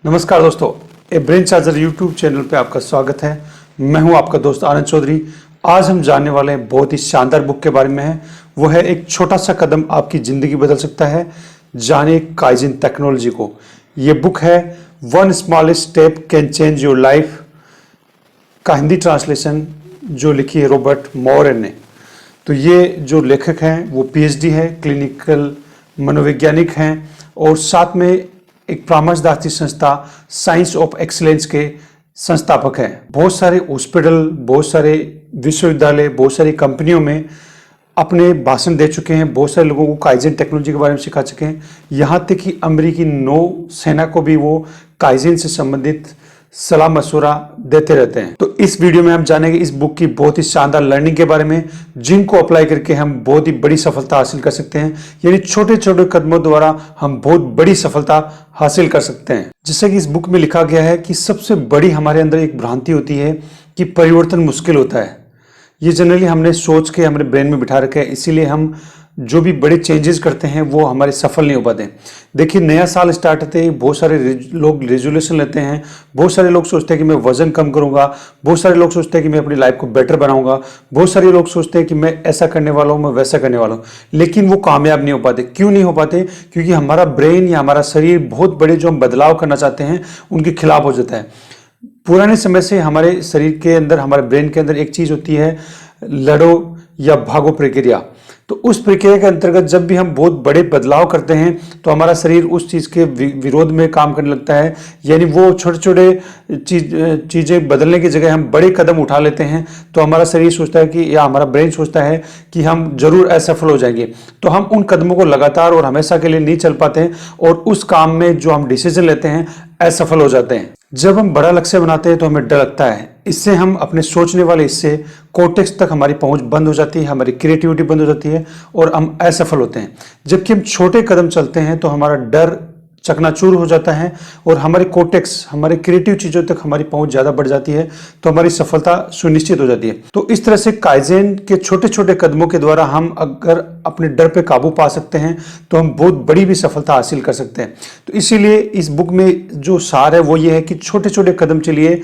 नमस्कार दोस्तों, ए brain charger YouTube channel पे आपका स्वागत है। मैं हूं आपका दोस्त आनंद चौधरी। आज हम जानने वाले हैं बहुत ही शानदार बुक के बारे में है। वो है एक छोटा सा कदम आपकी ज़िंदगी बदल सकता है। जाने काइजिन टेक्नोलॉजी को। ये बुक है one smallest step can change your life का हिंदी ट्रांसलेशन जो लिखी है रॉबर्ट मॉरेन ने। तो ये जो लेखक हैं वो पीएचडी है, क्लिनिकल मनोवैज्ञानिक हैं और साथ में एक परामर्शदात्री संस्था साइंस ऑफ एक्सीलेंस के संस्थापक हैं। बहुत सारे हॉस्पिटल, बहुत सारे विश्वविद्यालय, बहुत सारी कंपनियों में अपने भाषण दे चुके हैं। बहुत सारे लोगों को काइजिन टेक्नोलॉजी के बारे में सिखा चुके हैं। यहाँ तक कि अमेरिकी नौ सेना को भी वो काइजिन से संबंधित सलाह मशवरा देते रहते हैं। तो इस वीडियो में हम जानेंगे इस बुक की बहुत ही शानदार लर्निंग के बारे में, जिनको अप्लाई करके हम बहुत ही बड़ी सफलता हासिल कर सकते हैं। यानी छोटे छोटे कदमों द्वारा हम बहुत बड़ी सफलता हासिल कर सकते हैं। जैसे कि इस बुक में लिखा गया है कि सबसे बड़ी हमारे अंदर एक भ्रांति होती है कि परिवर्तन मुश्किल होता है। ये जनरली हमने सोच के हमारे ब्रेन में बिठा रखा है, इसीलिए हम जो भी बड़े चेंजेस करते हैं वो हमारे सफल नहीं हो पाते। देखिए, नया साल स्टार्ट होते ही बहुत सारे लोग रेजोल्यूशन लेते हैं। बहुत सारे लोग सोचते हैं कि मैं वजन कम करूंगा, बहुत सारे लोग सोचते हैं कि मैं अपनी लाइफ को बेटर बनाऊंगा, बहुत सारे लोग सोचते हैं कि मैं ऐसा करने वाला हूं, मैं वैसा करने वाला हूं, लेकिन वो कामयाब नहीं हो पाते। क्यों नहीं हो पाते? क्योंकि हमारा ब्रेन या हमारा शरीर बहुत बड़े जो हम बदलाव करना चाहते हैं उनके खिलाफ हो जाता है। पुराने समय से हमारे शरीर के अंदर, हमारे ब्रेन के अंदर एक चीज होती है, लड़ो या भागो प्रक्रिया। तो उस प्रक्रिया के अंतर्गत जब भी हम बहुत बड़े बदलाव करते हैं तो हमारा शरीर उस चीज़ के विरोध में काम करने लगता है। यानी वो छोटे छोटे चीज़ें बदलने की जगह हम बड़े कदम उठा लेते हैं। तो हमारा शरीर सोचता है कि, या हमारा ब्रेन सोचता है कि हम जरूर असफल हो जाएंगे। तो हम उन कदमों को लगातार और हमेशा के लिए नहीं चल पाते हैं और उस काम में जो हम डिसीजन लेते हैं असफल हो जाते हैं। जब हम बड़ा लक्ष्य बनाते हैं तो हमें डर लगता है। इससे हम अपने सोचने वाले हिस्से कॉर्टेक्स तक हमारी पहुंच बंद हो जाती है, हमारी क्रिएटिविटी बंद हो जाती है और हम असफल होते हैं। जबकि हम छोटे कदम चलते हैं तो हमारा डर चकनाचूर हो जाता है और हमारे कॉर्टेक्स, हमारे क्रिएटिव चीज़ों तक हमारी पहुंच ज़्यादा बढ़ जाती है, तो हमारी सफलता सुनिश्चित हो जाती है। तो इस तरह से काइजिन के छोटे छोटे कदमों के द्वारा हम अगर अपने डर पे काबू पा सकते हैं तो हम बहुत बड़ी भी सफलता हासिल कर सकते हैं। तो इसीलिए इस बुक में जो सार है वो ये है कि छोटे छोटे कदम चलिए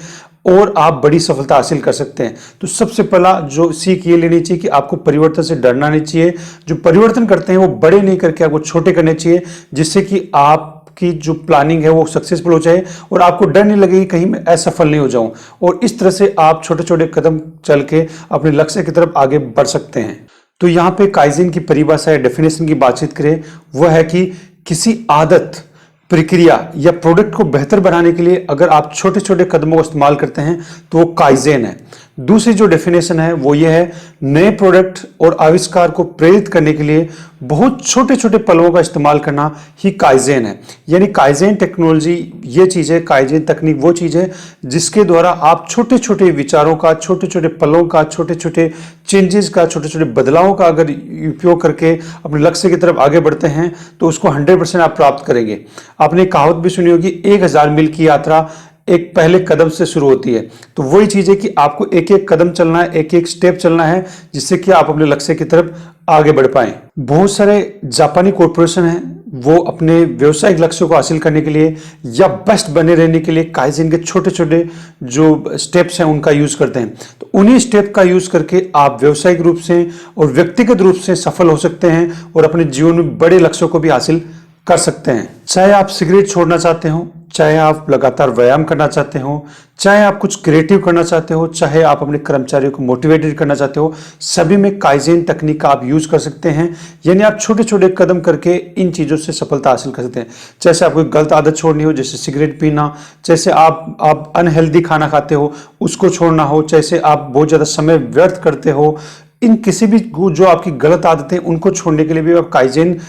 और आप बड़ी सफलता हासिल कर सकते हैं। तो सबसे पहला जो सीख ये लेनी चाहिए कि आपको परिवर्तन से डरना नहीं चाहिए। जो परिवर्तन करते हैं वो बड़े नहीं करके आपको छोटे करने चाहिए, जिससे कि आपकी जो प्लानिंग है वो सक्सेसफुल हो जाए और आपको डर नहीं लगे कि कहीं मैं असफल नहीं हो जाऊं। और इस तरह से आप छोटे छोटे कदम चल के अपने लक्ष्य की तरफ आगे बढ़ सकते हैं। तो यहाँ पे काइजिन की परिभाषा या डेफिनेशन की बातचीत करें, वह है कि किसी आदत, प्रक्रिया या प्रोडक्ट को बेहतर बनाने के लिए अगर आप छोटे छोटे कदमों का इस्तेमाल करते हैं तो वो काइजिन है। दूसरी जो डेफिनेशन है वो ये है, नए प्रोडक्ट और आविष्कार को प्रेरित करने के लिए बहुत छोटे छोटे पलों का इस्तेमाल करना ही काइजिन है। यानी काइजिन टेक्नोलॉजी ये चीज़ है, काइजिन तकनीक वो चीज़ है जिसके द्वारा आप छोटे छोटे विचारों का, छोटे छोटे पलों का, छोटे छोटे चेंजेस का, छोटे छोटे बदलावों का अगर उपयोग करके अपने लक्ष्य की तरफ आगे बढ़ते हैं तो उसको 100% आप प्राप्त करेंगे। आपने कहावत भी सुनी होगी, 1000 मील की यात्रा एक पहले कदम से शुरू होती है। तो वही चीज है कि आपको एक एक कदम चलना है, एक एक स्टेप चलना है, जिससे कि आप अपने लक्ष्य की तरफ आगे बढ़ पाएं। बहुत सारे जापानी कॉर्पोरेशन हैं, वो अपने व्यवसायिक लक्ष्यों को हासिल करने के लिए या बेस्ट बने रहने के लिए काइजिन के छोटे छोटे जो स्टेप्स हैं उनका यूज करते हैं। तो उन्हीं स्टेप का यूज करके आप व्यवसायिक रूप से और व्यक्तिगत रूप से सफल हो सकते हैं और अपने जीवन में बड़े लक्ष्यों को भी हासिल कर सकते हैं। चाहे आप सिगरेट छोड़ना चाहते हो, चाहे आप लगातार व्यायाम करना चाहते हो, चाहे आप कुछ क्रिएटिव करना चाहते हो, चाहे आप अपने कर्मचारियों को मोटिवेटेड करना चाहते हो, सभी में काइजिन तकनीक का आप यूज कर सकते हैं। यानी आप छोटे छोटे कदम करके इन चीज़ों से सफलता हासिल कर सकते हैं। जैसे आपको गलत आदत छोड़नी हो, जैसे सिगरेट पीना, जैसे आप अनहेल्दी खाना खाते हो उसको छोड़ना हो, जैसे आप बहुत ज़्यादा समय व्यर्थ करते हो, इन किसी भी जो आपकी गलत आदतें उनको छोड़ने के लिए भी आप काइजिन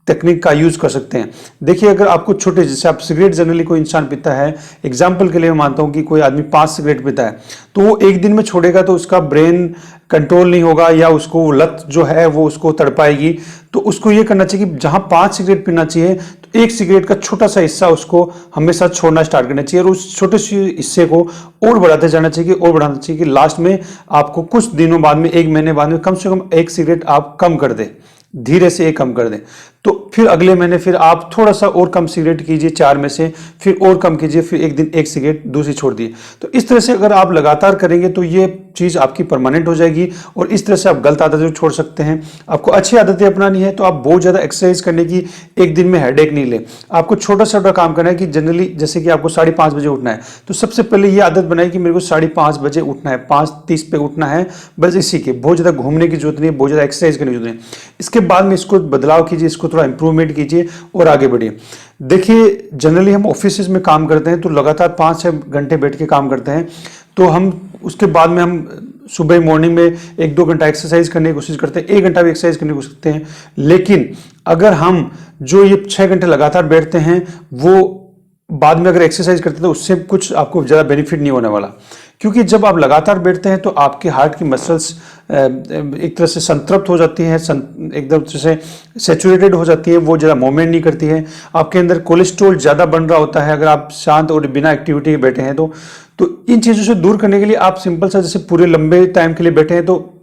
तकनीक का यूज कर सकते हैं। देखिए, अगर आपको छोटे, जैसे आप सिगरेट जनरली कोई इंसान पीता है, एग्जाम्पल के लिए मैं मानता हूं कि कोई आदमी 5 सिगरेट पीता है, तो वो एक दिन में छोड़ेगा तो उसका ब्रेन कंट्रोल नहीं होगा या उसको लत जो है वो उसको तड़पाएगी। तो उसको ये करना चाहिए कि जहां 5 सिगरेट पीना चाहिए तो 1 सिगरेट का छोटा सा हिस्सा उसको हमेशा छोड़ना स्टार्ट करना चाहिए और उस छोटे से हिस्से को और बढ़ाते जाना चाहिए और बढ़ाना चाहिए कि लास्ट में आपको कुछ दिनों बाद में, 1 महीने बाद में कम से कम 1 सिगरेट आप कम कर दे। धीरे से ये कम कर दें। तो फिर अगले महीने फिर आप थोड़ा सा और कम सिगरेट कीजिए 4 में से, फिर और कम कीजिए, फिर एक दिन 1 सिगरेट दूसरी छोड़ दिए। तो इस तरह से अगर आप लगातार करेंगे तो ये चीज़ आपकी परमानेंट हो जाएगी और इस तरह से आप गलत आदतें छोड़ सकते हैं। आपको अच्छी आदतें अपनानी है तो आप बहुत ज़्यादा एक्सरसाइज करने की एक दिन में हेडेक नहीं ले। आपको छोटा छोटा काम करना है कि जनरली जैसे कि आपको 5:30 बजे उठना है, तो सबसे पहले ये आदत बनाई कि मेरे को 5:30 बजे उठना है, 5:30 पे उठना है, बस इसी के, बहुत ज़्यादा घूमने की जरूरत नहीं है, बहुत ज़्यादा एक्सरसाइज करने की जरूरत नहीं। इसके बाद में इसको बदलाव कीजिए, इसको थोड़ा इंप्रूवमेंट कीजिए और आगे बढ़िए। देखिए जनरली हम ऑफिस में काम करते हैं तो लगातार 5-6 घंटे बैठ के काम करते हैं, तो हम उसके बाद में हम सुबह मॉर्निंग में 1-2 घंटा एक्सरसाइज करने की कोशिश करते हैं, 1 घंटा भी एक्सरसाइज करने की कोशिश करते हैं। लेकिन अगर हम जो ये 6 घंटे लगातार बैठते हैं वो बाद में अगर एक्सरसाइज करते हैं तो उससे कुछ आपको ज़्यादा बेनिफिट नहीं होने वाला, क्योंकि जब आप लगातार बैठते हैं तो आपके हार्ट की मसल्स एक तरह से संतृप्त हो जाती हैं, एकदम से सेचुरेटेड हो जाती है, वो ज़्यादा मूवमेंट नहीं करती है, आपके अंदर कोलेस्ट्रॉल ज़्यादा बन रहा होता है अगर आप शांत और बिना एक्टिविटी के बैठे हैं तो इन चीज़ों से दूर करने के लिए आप सिंपल सा, जैसे पूरे लंबे टाइम के लिए बैठे हैं तो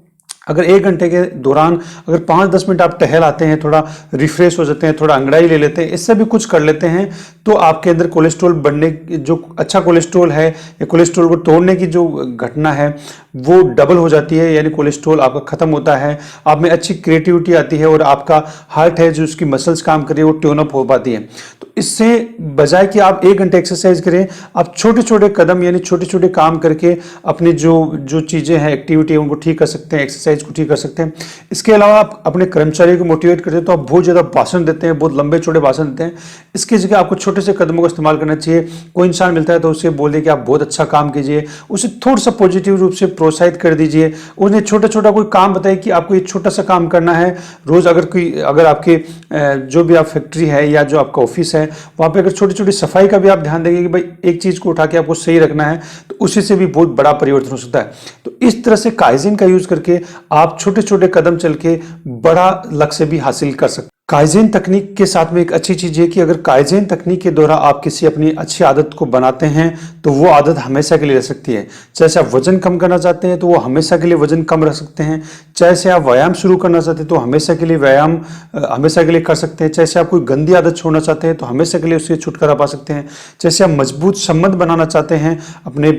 अगर 1 घंटे के दौरान अगर 5-10 मिनट आप टहल आते हैं, थोड़ा रिफ्रेश हो जाते हैं, थोड़ा अंगड़ाई ले लेते हैं, इससे भी कुछ कर लेते हैं, तो आपके अंदर कोलेस्ट्रॉल बढ़ने, जो अच्छा कोलेस्ट्रॉल है या कोलेस्ट्रॉल को तोड़ने की जो घटना है वो डबल हो जाती है, यानी कोलेस्ट्रॉल आपका खत्म होता है, आप में अच्छी क्रिएटिविटी आती है और आपका हार्ट है जो उसकी मसल्स काम कर रही है वो ट्यून अप हो पाती है। तो इससे बजाय कि आप 1 घंटे एक्सरसाइज करें, आप छोटे छोटे कदम यानी छोटे छोटे काम करके अपनी जो चीज़ें हैं, एक्टिविटी है, उनको ठीक कर सकते हैं, एक्सरसाइज को ठीक कर सकते हैं। इसके अलावा आप अपने कर्मचारियों को मोटिवेट करते हैं तो आप बहुत ज़्यादा भाषण देते हैं, बहुत लंबे चौड़े भाषण देते हैं। इसकी जगह आपको छोटे से कदमों का इस्तेमाल करना चाहिए। कोई इंसान मिलता है तो उसे बोलिए कि आप बहुत अच्छा काम कीजिए, उसे थोड़ा सा पॉजिटिव रूप से प्रोत्साहित कर दीजिए, उन्हें छोटा छोटा कोई काम बताइए कि आपको ये छोटा सा काम करना है रोज़। अगर आपके जो भी आप फैक्ट्री है या जो आपका ऑफिस है वहाँ पे अगर छोटी छोटी सफाई का भी आप ध्यान देंगे कि भाई एक चीज़ को उठा के आपको सही रखना है, तो उसी से भी बहुत बड़ा परिवर्तन हो सकता है। तो इस तरह से काइज़ेन का यूज़ करके आप छोटे छोटे कदम चल के बड़ा लक्ष्य भी हासिल कर सकते हैं। काइज़ेन तकनीक के साथ में एक अच्छी चीज़ है कि अगर काइज़ेन तकनीक के द्वारा आप किसी अपनी अच्छी आदत को बनाते हैं तो वो आदत हमेशा के लिए रह सकती है। जैसे आप वजन कम करना चाहते हैं तो वो हमेशा के लिए वजन कम रख सकते हैं। जैसे आप व्यायाम शुरू करना चाहते हैं तो हमेशा के लिए व्यायाम हमेशा के लिए कर सकते हैं। जैसे आप कोई गंदी आदत छोड़ना चाहते हैं तो हमेशा के लिए उससे छुटकारा पा सकते हैं। जैसे आप मजबूत संबंध बनाना चाहते हैं, अपने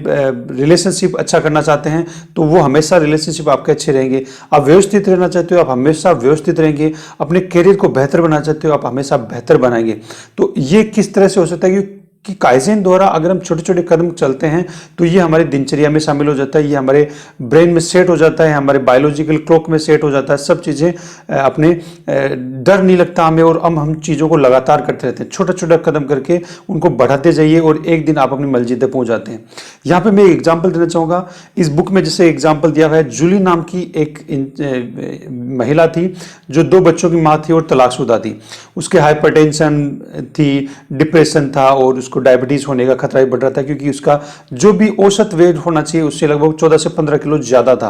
रिलेशनशिप अच्छा करना चाहते हैं तो वो हमेशा रिलेशनशिप आपके अच्छे रहेंगे। आप व्यवस्थित रहना चाहते हो, आप हमेशा व्यवस्थित रहेंगे। अपने करियर को बेहतर बनाना चाहते हो, आप हमेशा बेहतर बनाएंगे। तो ये किस तरह से हो सकता है कि काइज़ेन द्वारा अगर हम छोटे छोटे कदम चलते हैं तो ये हमारी दिनचर्या में शामिल हो जाता है, ये हमारे ब्रेन में सेट हो जाता है, हमारे बायोलॉजिकल क्लॉक में सेट हो जाता है। सब चीज़ें अपने डर नहीं लगता हमें और हम चीज़ों को लगातार करते रहते हैं। छोटा छोटा कदम करके उनको बढ़ाते जाइए और एक दिन आप अपनी मंजिल तक पहुंच जाते हैं। यहाँ पे मैं एक एग्जाम्पल देना चाहूँगा। इस बुक में जैसे एग्जाम्पल दिया हुआ है, जूली नाम की एक महिला थी जो 2 बच्चों की माँ थी और तलाकशुदा थी। उसके हाइपरटेंशन थी, डिप्रेशन था और उसको डायबिटीज होने का खतरा भी बढ़ रहा था, क्योंकि उसका जो भी औसत वेट होना चाहिए उससे लगभग 14 से 15 किलो ज्यादा था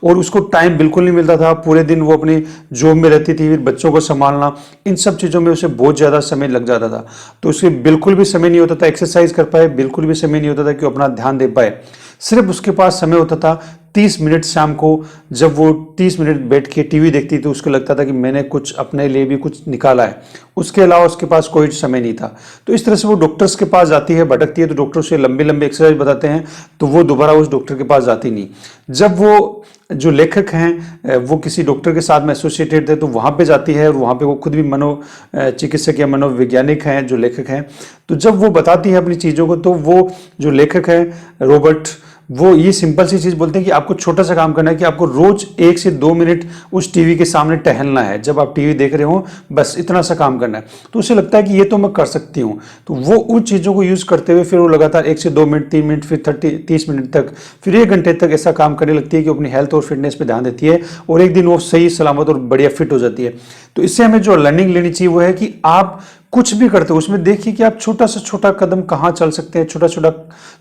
और उसको टाइम बिल्कुल नहीं मिलता था। पूरे दिन वो अपनी जॉब में रहती थी, फिर बच्चों को संभालना, इन सब चीजों में उसे बहुत ज्यादा समय लग जाता था। तो उसे बिल्कुल भी समय नहीं होता था एक्सरसाइज कर पाए, बिल्कुल भी समय नहीं होता था कि वो अपना ध्यान दे पाए। सिर्फ उसके पास समय होता था 30 मिनट शाम को। जब वो 30 मिनट बैठ के टीवी देखती तो उसको लगता था कि मैंने कुछ अपने लिए भी कुछ निकाला है। उसके अलावा उसके पास कोई समय नहीं था। तो इस तरह से वो डॉक्टर्स के पास जाती है, भटकती है, तो डॉक्टर उसे लंबी लंबी एक्सरसाइज बताते हैं तो वो दोबारा उस डॉक्टर के पास जाती नहीं। जब वो जो लेखक हैं वो किसी डॉक्टर के साथ में एसोसिएटेड थे तो वहाँ पे जाती है और वहाँ पे वो खुद भी चिकित्सक या मनोवैज्ञानिक हैं जो लेखक हैं। तो जब वो बताती है अपनी चीज़ों को तो वो जो लेखक है रॉबर्ट, वो ये सिंपल सी चीज़ बोलते हैं कि आपको छोटा सा काम करना है कि आपको रोज 1 से 2 मिनट उस टीवी के सामने टहलना है। जब आप टीवी देख रहे हो बस इतना सा काम करना है। तो उसे लगता है कि ये तो मैं कर सकती हूँ। तो वो उन चीज़ों को यूज़ करते हुए फिर वो लगातार 1 से 2 मिनट, 3 मिनट, फिर 30 मिनट तक, फिर 1 घंटे तक ऐसा काम करने लगती है कि अपनी हेल्थ और फिटनेस पे ध्यान देती है और एक दिन वो सही सलामत और बढ़िया फिट हो जाती है। तो इससे हमें जो लर्निंग लेनी चाहिए वो है कि आप कुछ भी करते हो उसमें देखिए कि आप छोटा से छोटा कदम कहाँ चल सकते हैं, छोटा छोटा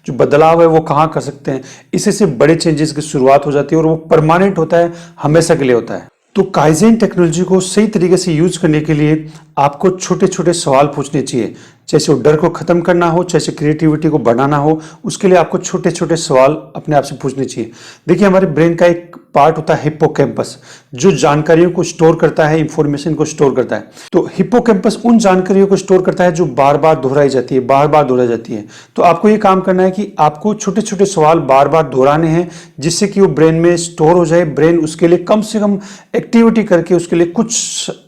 जो बदलाव है वो कहाँ कर सकते हैं। इससे से बड़े चेंजेस की शुरुआत हो जाती है और वो परमानेंट होता है, हमेशा के लिए होता है। तो काइज़ेन टेक्नोलॉजी को सही तरीके से यूज करने के लिए आपको छोटे छोटे सवाल पूछने चाहिए। चाहे से वो डर को खत्म करना हो, चाहे से क्रिएटिविटी को बढ़ाना हो, उसके लिए आपको छोटे छोटे सवाल अपने आप से पूछने चाहिए। देखिए, हमारे ब्रेन का एक पार्ट होता है हिप्पोकैम्पस, जो जानकारियों को स्टोर करता है, इंफॉर्मेशन को स्टोर करता है। तो हिप्पोकैम्पस उन जानकारियों को स्टोर करता है जो बार बार दोहराई जाती है, बार बार दोहराई जाती है। तो आपको ये काम करना है कि आपको छोटे छोटे सवाल बार बार दोहराने हैं, जिससे कि वो ब्रेन में स्टोर हो जाए। ब्रेन उसके लिए कम से कम एक्टिविटी करके उसके लिए कुछ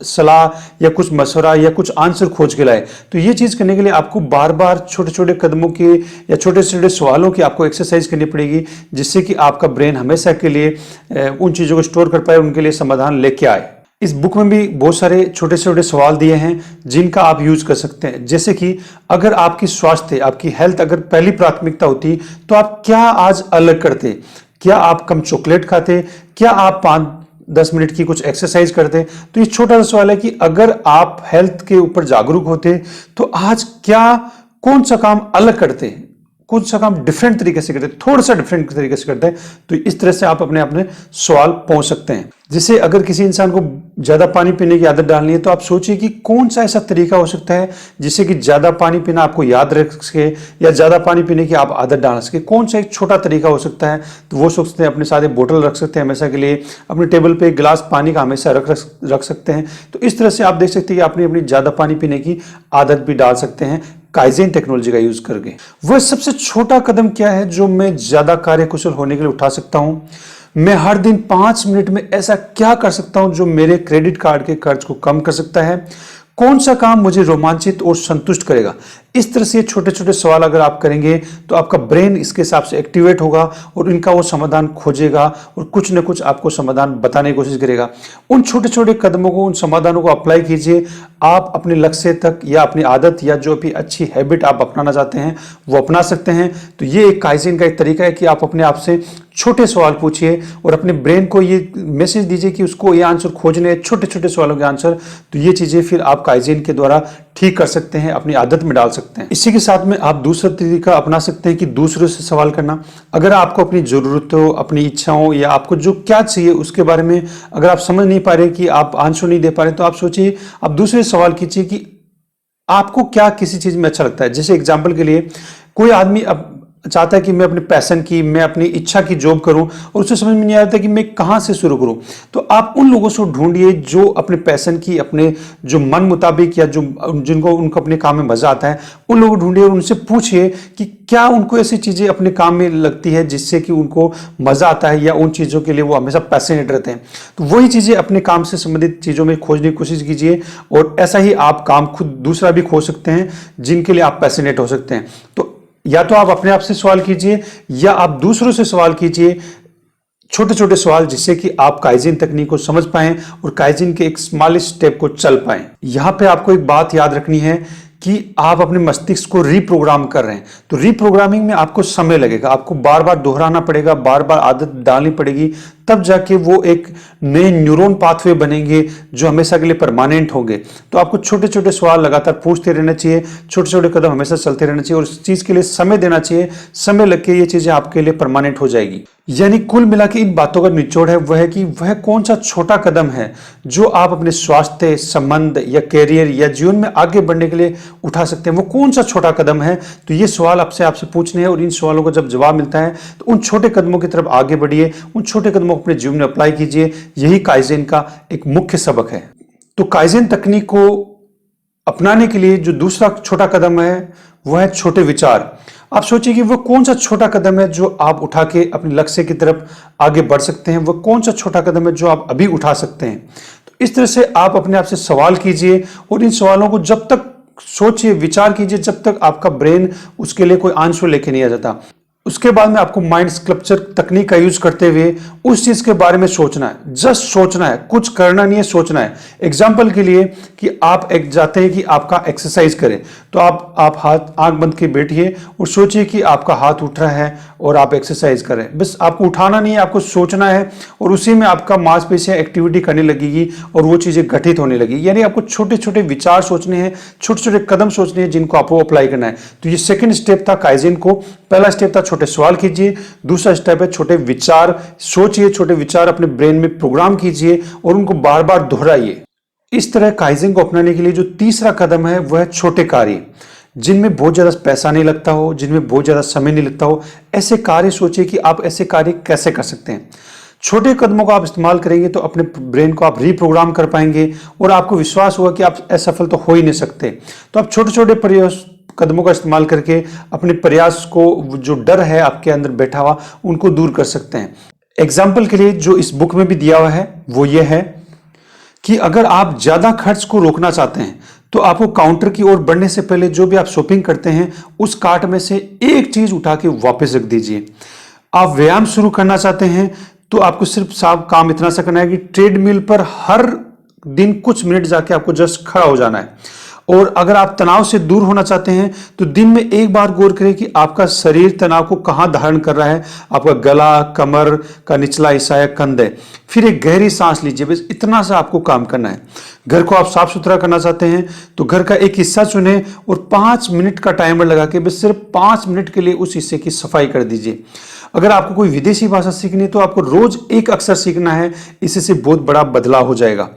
सलाह या कुछ मशवरा या कुछ आंसर खोज के लाए। तो ये चीज करने के लिए आपको बार बार छोटे छोटे कदमों के या छोटे छोटे सवालों की आपको एक्सरसाइज करनी पड़ेगी, जिससे कि आपका ब्रेन हमेशा के लिए उन चीजों को स्टोर कर पाए, उनके लिए समाधान लेके आए। इस बुक में भी बहुत सारे छोटे छोटे सवाल दिए हैं जिनका आप यूज कर सकते हैं। जैसे कि अगर आपकी स्वास्थ्य, आपकी हेल्थ अगर पहली प्राथमिकता होती तो आप क्या आज अलग करते? क्या आप कम चॉकलेट खाते? क्या आप 5-10 मिनट की कुछ एक्सरसाइज करते? तो ये छोटा सा सवाल है कि अगर आप हेल्थ के ऊपर जागरूक होते तो आज कौन सा काम अलग करते, कौन सा काम डिफरेंट तरीके से करते, थोड़ा सा डिफरेंट तरीके से करते हैं। तो इस तरह से आप अपने सवाल पहुंच सकते हैं। जैसे अगर किसी इंसान को ज्यादा पानी पीने की आदत डालनी है, तो आप सोचिए कि कौन सा ऐसा तरीका हो सकता है जिससे कि ज्यादा पानी पीना आपको याद रख सके या ज्यादा पानी पीने की आप आदत डाल सके। कौन सा एक छोटा तरीका हो सकता है? तो वो सोचते हैं अपने साथ एक बोतल रख सकते हैं हमेशा के लिए, अपने टेबल पे एक गिलास पानी का हमेशा रख सकते हैं। तो इस तरह से आप देख सकते हैं कि अपनी ज्यादा पानी पीने की आदत भी डाल सकते हैं काइजेन टेक्नोलॉजी का यूज करके। वह सबसे छोटा कदम क्या है जो मैं ज्यादा कार्यकुशल होने के लिए उठा सकता हूं? मैं हर दिन 5 मिनट में ऐसा क्या कर सकता हूं जो मेरे क्रेडिट कार्ड के खर्च को कम कर सकता है? कौन सा काम मुझे रोमांचित और संतुष्ट करेगा? इस तरह से छोटे छोटे सवाल अगर आप करेंगे तो आपका ब्रेन इसके हिसाब से एक्टिवेट होगा और इनका वो समाधान खोजेगा और कुछ न कुछ आपको समाधान बताने की कोशिश करेगा। उन छोटे छोटे कदमों को, उन समाधानों को अप्लाई कीजिए। आप अपने लक्ष्य तक या अपनी आदत या जो भी अच्छी हैबिट आप अपनाना चाहते हैं वो अपना सकते हैं। तो ये एक काइजेन का एक तरीका है कि आप अपने आप से छोटे सवाल पूछिए और अपने ब्रेन को ये मैसेज दीजिए कि उसको ये आंसर खोजने हैं, छोटे छोटे सवालों के आंसर। तो ये चीजें फिर आप काइजेन के द्वारा ठीक कर सकते हैं, अपनी आदत में डाल सकते हैं। इसी के साथ में आप दूसरा तरीका अपना सकते हैं कि दूसरों से सवाल करना। अगर आपको अपनी जरूरतों, अपनी इच्छाओं या आपको जो क्या चाहिए उसके बारे में अगर आप समझ नहीं पा रहे, कि आप आंसर नहीं दे पा रहे, तो आप सोचिए, आप दूसरे से सवाल कीजिए कि आपको क्या किसी चीज में अच्छा लगता है। जैसे एग्जाम्पल के लिए, कोई आदमी अब चाहता है कि मैं अपने पैशन की, मैं अपनी इच्छा की जॉब करूं और उसे समझ में नहीं आता कि मैं कहां से शुरू करूं। तो आप उन लोगों से ढूंढिए जो अपने पैशन की, अपने जो मन मुताबिक या जिनको उनको अपने काम में मजा आता है, उन लोगों को ढूंढिए और उनसे पूछिए कि क्या उनको ऐसी चीजें अपने काम में लगती है जिससे कि उनको मजा आता है या उन चीजों के लिए वो हमेशा पैशनेट रहते हैं। तो वही चीजें अपने काम से संबंधित चीजों में खोजने की कोशिश कीजिए और ऐसा ही आप काम खुद दूसरा भी खोज सकते हैं जिनके लिए आप पैशनेट हो सकते हैं। तो या तो आप अपने आप से सवाल कीजिए या आप दूसरों से सवाल कीजिए, छोटे छोटे सवाल, जिससे कि आप काइजेन तकनीक को समझ पाएं और काइजेन के एक स्मॉलेस्ट स्टेप को चल पाएं। यहां पे आपको एक बात याद रखनी है कि आप अपने मस्तिष्क को रीप्रोग्राम कर रहे हैं। तो रीप्रोग्रामिंग में आपको समय लगेगा, आपको बार बार दोहराना पड़ेगा, बार बार आदत डालनी पड़ेगी, तब जाके वो एक नए न्यूरॉन पाथवे बनेंगे जो हमेशा के लिए परमानेंट होंगे। तो आपको छोटे छोटे सवाल लगातार पूछते रहना चाहिए, छोटे छोटे कदम हमेशा चलते रहना चाहिए और उस चीज के लिए समय देना चाहिए। समय लग के ये चीजें आपके लिए परमानेंट हो जाएगी। यानी कुल मिला के इन बातों का निचोड़ है वह है कि वह कौन सा छोटा कदम है जो आप अपने स्वास्थ्य, संबंध या कैरियर या जीवन में आगे बढ़ने के लिए उठा सकते हैं। वो कौन सा छोटा कदम है? तो ये सवाल आपसे पूछने हैं और इन सवालों को जब जवाब मिलता है तो उन छोटे कदमों की तरफ आगे बढ़िए, उन छोटे कदमों को अपने जीवन में अप्लाई कीजिए। यही काइजेन का एक मुख्य सबक है। तो काइजेन तकनीक को अपनाने के लिए जो दूसरा छोटा कदम है वह है छोटे विचार। आप सोचिए कि वो कौन सा छोटा कदम है जो आप उठा के अपने लक्ष्य की तरफ आगे बढ़ सकते हैं। वो कौन सा छोटा कदम है जो आप अभी उठा सकते हैं। तो इस तरह से आप अपने आप से सवाल कीजिए और इन सवालों को जब तक सोचिए, विचार कीजिए, जब तक आपका ब्रेन उसके लिए कोई आंसर लेके नहीं आ जाता। उसके बाद में आपको माइंड स्कल्पचर तकनीक का यूज करते हुए उस चीज के बारे में सोचना है। जस्ट सोचना है, कुछ करना नहीं है, सोचना है। एग्जाम्पल के लिए कि आप एक जाते हैं कि आपका एक्सरसाइज करें, तो आप हाथ आंख बंद के बैठिए और सोचिए कि आपका हाथ उठ रहा है और आप एक्सरसाइज कर रहे हैं। बस आपको उठाना नहीं है, आपको सोचना है और उसी में आपका मांसपेशियां एक्टिविटी करने लगेगी और वो चीजें घटित होने लगेगी। यानी आपको छोटे छोटे विचार सोचने हैं, छोटे छोटे कदम सोचने हैं जिनको आपको अप्लाई करना है। तो ये सेकंड स्टेप था काइजेन को। पहला स्टेप था छोटे सवाल कीजिए, दूसरा स्टेप है छोटे विचार सोचिए, छोटे विचार अपने ब्रेन में प्रोग्राम कीजिए और उनको बार बार दोहराइए। इस तरह काइजेन को अपनाने के लिए जो तीसरा कदम है वह है छोटे कार्य। जिनमें बहुत ज़्यादा पैसा नहीं लगता हो, जिनमें बहुत ज़्यादा समय नहीं लगता हो। ऐसे कार्य सोचिए कि आप ऐसे कार्य कैसे कर सकते हैं। छोटे कदमों का आप इस्तेमाल करेंगे तो अपने ब्रेन को आप रीप्रोग्राम कर पाएंगे और आपको विश्वास होगा कि आप असफल तो हो ही नहीं सकते। तो आप छोटे छोटे प्रयास कदमों का इस्तेमाल करके अपने प्रयास को, जो डर है आपके अंदर बैठा हुआ, उनको दूर कर सकते हैं। एग्जाम्पल के लिए जो इस बुक में भी दिया हुआ है वो ये है कि अगर आप ज्यादा खर्च को रोकना चाहते हैं तो आपको काउंटर की ओर बढ़ने से पहले जो भी आप शॉपिंग करते हैं उस कार्ट में से एक चीज उठा के वापस रख दीजिए। आप व्यायाम शुरू करना चाहते हैं तो आपको सिर्फ साफ काम इतना सा करना है कि ट्रेडमिल पर हर दिन कुछ मिनट जाके आपको जस्ट खड़ा हो जाना है। और अगर आप तनाव से दूर होना चाहते हैं तो दिन में एक बार गौर करें कि आपका शरीर तनाव को कहां धारण कर रहा है, आपका गला, कमर का निचला हिस्सा या कंधे। फिर एक गहरी सांस लीजिए, बस इतना सा आपको काम करना है। घर को आप साफ सुथरा करना चाहते हैं तो घर का एक हिस्सा चुनें और 5 मिनट का टाइमर लगा के बस सिर्फ 5 मिनट के लिए उस हिस्से की सफाई कर दीजिए। अगर आपको कोई विदेशी भाषा सीखनी है तो आपको रोज एक अक्षर सीखना है, इससे बहुत बड़ा बदलाव हो जाएगा।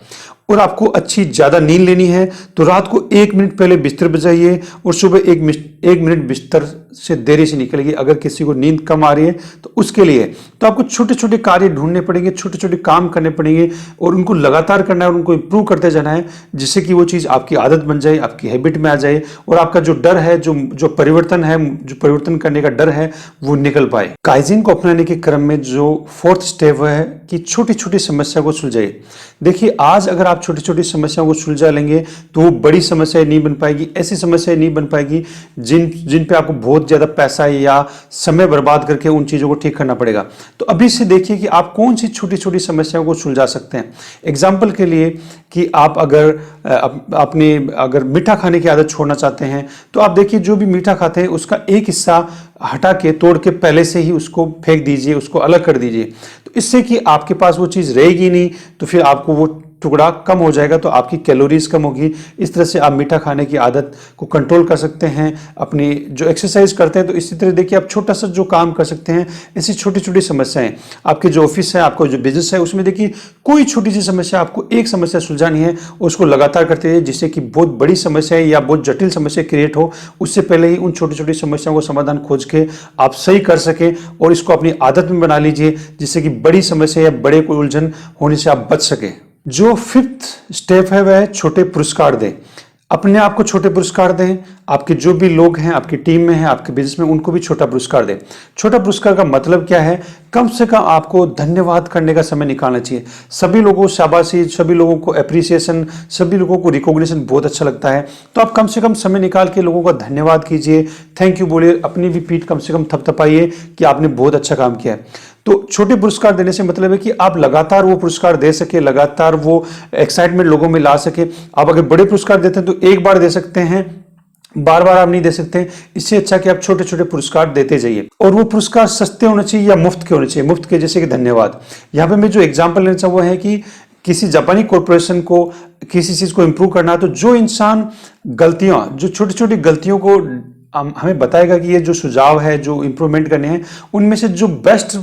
और आपको अच्छी ज्यादा नींद लेनी है तो रात को 1 मिनट पहले बिस्तर बजाइए और सुबह 1 मिनट बिस्तर से देरी से निकलिए। अगर किसी को नींद कम आ रही है तो उसके लिए तो आपको छोटे छोटे कार्य ढूंढने पड़ेंगे, छोटे छोटे काम करने पड़ेंगे और उनको लगातार करना है और उनको इंप्रूव करते जाना है, जिससे कि वो चीज़ आपकी आदत बन जाए, आपकी हैबिट में आ जाए और आपका जो डर है, जो परिवर्तन है, जो परिवर्तन करने का डर है, वो निकल पाए। काइजिन को अपनाने के क्रम में जो 4th स्टेप है कि छोटी छोटी समस्या को सुलझाइए। देखिए, आज अगर आप छोटी छोटी समस्याओं को सुलझा लेंगे तो वो बड़ी समस्या नहीं बन पाएगी, ऐसी समस्या नहीं बन पाएगी जिन पे आपको बहुत ज्यादा पैसा या समय बर्बाद करके उन चीजों को ठीक करना पड़ेगा। तो अभी से देखिए कि आप कौन सी छोटी छोटी समस्याओं को सुलझा सकते हैं। एग्जाम्पल के लिए कि आप अगर मीठा खाने की आदत छोड़ना चाहते हैं तो आप देखिए, जो भी मीठा खाते हैं उसका एक हिस्सा हटा के, तोड़ के पहले से ही उसको फेंक दीजिए, उसको अलग कर दीजिए। तो इससे कि आपके पास वो चीज़ रहेगी नहीं, तो फिर आपको वो टुकड़ा कम हो जाएगा, तो आपकी कैलोरीज कम होगी। इस तरह से आप मीठा खाने की आदत को कंट्रोल कर सकते हैं। अपनी जो एक्सरसाइज करते हैं तो इसी तरह देखिए, आप छोटा सा जो काम कर सकते हैं, ऐसी छोटी छोटी समस्याएं। आपके जो ऑफिस है, आपका जो बिजनेस है, उसमें देखिए कोई छोटी सी समस्या, आपको एक समस्या सुलझानी है, उसको लगातार करते रहिए, जिससे कि बहुत बड़ी समस्या या बहुत जटिल समस्या क्रिएट हो, उससे पहले ही उन छोटी छोटी समस्याओं को समाधान खोज के आप सही कर सके और इसको अपनी आदत में बना लीजिए, जिससे कि बड़ी समस्या या बड़े कोई उलझन होने से आप बच सके। जो 5th स्टेप है वह है छोटे पुरस्कार दें। अपने आप को छोटे पुरस्कार दें। आपके जो भी लोग हैं, आपकी टीम में हैं, आपके बिजनेस में, उनको भी छोटा पुरस्कार दें। छोटा पुरस्कार का मतलब क्या है? कम से कम आपको धन्यवाद करने का समय निकालना चाहिए। सभी लोगों को शाबाशी, सभी लोगों को एप्रिसिएशन, सभी लोगों को रिकॉग्निशन बहुत अच्छा लगता है। तो आप कम से कम समय निकाल के लोगों का धन्यवाद कीजिए, थैंक यू बोलिए, अपनी भी पीठ कम से कम थपथपाइए कि आपने बहुत अच्छा काम किया है। तो छोटे पुरस्कार देने से मतलब है कि आप लगातार वो पुरस्कार दे सके, लगातार वो एक्साइटमेंट लोगों में ला सके। आप अगर बड़े पुरस्कार देते हैं तो एक बार दे सकते हैं, बार बार आप नहीं दे सकते। इससे अच्छा कि आप छोटे छोटे पुरस्कार देते जाइए। और वो पुरस्कार सस्ते होने चाहिए या मुफ्त के होने चाहिए। मुफ्त के जैसे कि धन्यवाद। यहाँ पे मैं जो एग्जाम्पल लेना चाहूँ वो है कि किसी जापानी कॉरपोरेशन को किसी चीज को इंप्रूव करना है तो जो इंसान गलतियां, जो छोटी छोटी गलतियों को हमें बताएगा कि ये जो सुझाव है, जो इंप्रूवमेंट करने हैं, उनमें से जो बेस्ट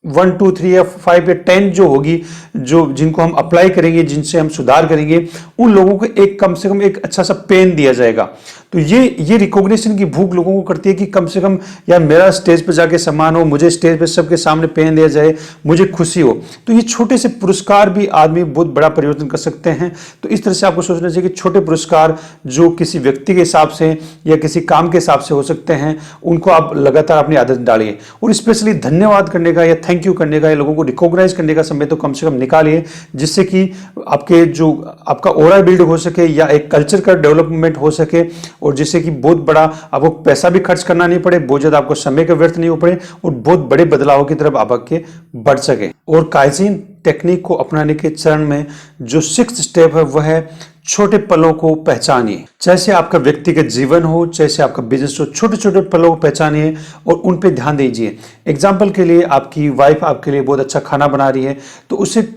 1, 2, 3 या 5 या 10 जो होगी, जो जिनको हम अप्लाई करेंगे, जिनसे हम सुधार करेंगे, उन लोगों को एक कम से कम एक अच्छा सा पेन दिया जाएगा। तो ये रिकॉग्निशन की भूख लोगों को करती है कि कम से कम यार मेरा स्टेज पे जाके सम्मान हो, मुझे स्टेज पे सबके सामने पेन दिया जाए, मुझे खुशी हो। तो ये छोटे से पुरस्कार भी आदमी बहुत बड़ा परिवर्तन कर सकते हैं। तो इस तरह से आपको सोचना चाहिए कि छोटे पुरस्कार जो किसी व्यक्ति के हिसाब से या किसी काम के हिसाब से हो सकते हैं, उनको आप लगातार अपनी आदत डालिए। और स्पेशली धन्यवाद करने का या थैंक यू करने का या लोगों को रिकॉग्नाइज करने का समय तो कम से कम निकालिए, जिससे कि आपका ऑरा बिल्ड हो सके या एक कल्चर का डेवलपमेंट हो सके, और जिससे कि बहुत बड़ा आपको पैसा भी खर्च करना नहीं पड़े, बहुत ज्यादा आपको समय का व्यर्थ नहीं हो पड़े और बहुत बड़े बदलावों की तरफ आप आगे बढ़ सके। और काइजिन टेक्निक को अपनाने के चरण में जो 6th स्टेप है वह है छोटे पलों को पहचानिए। जैसे आपका व्यक्तिगत जीवन हो, जैसे आपका बिजनेस हो, छोटे छोटे पलों को पहचानिए और उन पे ध्यान दीजिए। एग्जाम्पल के लिए आपकी वाइफ आपके लिए बहुत अच्छा खाना बना रही है तो उसे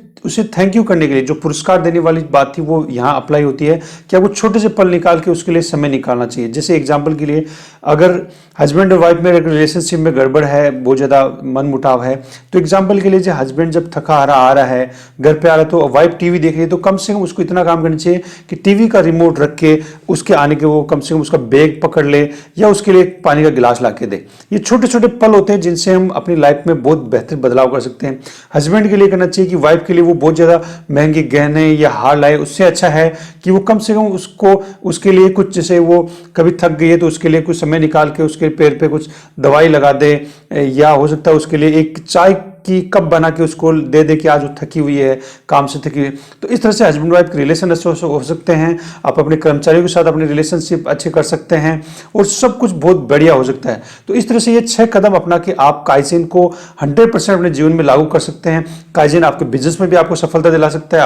थैंक यू करने के लिए जो पुरस्कार देने वाली बात थी वो यहाँ अप्लाई होती है कि आपको छोटे से पल निकाल के उसके लिए समय निकालना चाहिए। जैसे एग्जाम्पल के लिए अगर हस्बैंड और वाइफ में रिलेशनशिप में गड़बड़ है, बहुत ज़्यादा मन मुटाव है, तो एग्जाम्पल के लिए जो हस्बैंड जब थका हारा आ रहा है, घर पे आ रहा है, तो वाइफ टीवी देख रही है, तो कम से कम उसको इतना काम करना चाहिए कि टीवी का रिमोट रख के उसके आने के वो कम से कम उसका बैग पकड़ ले या उसके लिए एक पानी का गिलास ला के दे। ये छोटे छोटे पल होते हैं जिनसे हम अपनी लाइफ में बहुत बेहतर बदलाव कर सकते हैं। हस्बैंड के लिए करना चाहिए कि वाइफ के लिए वो बहुत ज़्यादा महंगे गहने या हार लाए, उससे अच्छा है कि वो कम से कम उसको उसके लिए कुछ, जैसे वो कभी थक गई है तो उसके लिए कुछ समय निकाल के उसके पैर पे कुछ दवाई लगा दे, या हो सकता है उसके लिए एक चाय की कप बना के उसको दे दे कि आज वो थकी हुई है, काम से थकी हुई है। तो इस तरह से हस्बैंड वाइफ के रिलेशन अच्छे हो सकते हैं। आप अपने कर्मचारियों के साथ अपने रिलेशनशिप अच्छे कर सकते हैं और सब कुछ बहुत बढ़िया हो सकता है। तो इस तरह से ये 6 कदम अपना के आप काइजेन को 100% अपने जीवन में लागू कर सकते हैं। काइजेन आपके बिजनेस में भी आपको सफलता दिला सकता है,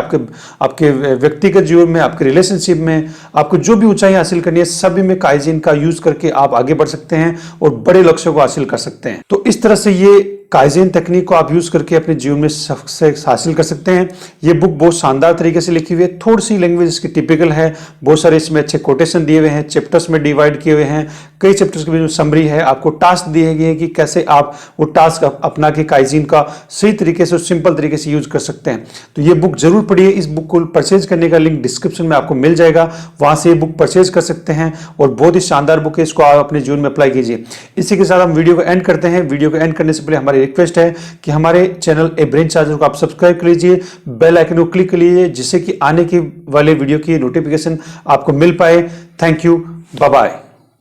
आपके व्यक्तिगत जीवन में, आपके रिलेशनशिप में, आपको जो भी ऊंचाई हासिल करनी है सभी में काइजेन का यूज करके आप आगे बढ़ सकते हैं और बड़े लक्ष्यों को हासिल कर सकते हैं। तो इस तरह से ये काइजेन तकनीक को आप यूज करके अपने जीवन में सक्सेस हासिल कर सकते हैं। ये बुक बहुत शानदार तरीके से लिखी हुई है, थोड़ी सी लैंग्वेज इसकी टिपिकल है, बहुत सारे इसमें अच्छे कोटेशन दिए हुए हैं, चैप्टर्स में डिवाइड किए हुए हैं, कई चैप्टर्स के बीच में समरी है, आपको टास्क दिए गए हैं कि कैसे आप वो टास्क अपना के काइजेन का सही तरीके से, सिंपल तरीके से यूज कर सकते हैं। तो ये बुक जरूर पढ़िए। इस बुक को परचेज करने का लिंक डिस्क्रिप्शन में आपको मिल जाएगा, वहां से ये बुक परचेज कर सकते हैं और बहुत ही शानदार बुक है, इसको आप अपने जीवन में अप्लाई कीजिए। इसी के साथ हम वीडियो को एंड करते हैं। वीडियो को एंड करने से पहले हमारी रिक्वेस्ट है कि हमारे चैनल ए ब्रेन चार्जर को आप सब्सक्राइब कर लीजिए, बेल आइकन को क्लिक कर लीजिए, जिससे कि आने के वाले वीडियो की नोटिफिकेशन आपको मिल पाए। Thank you, bye bye.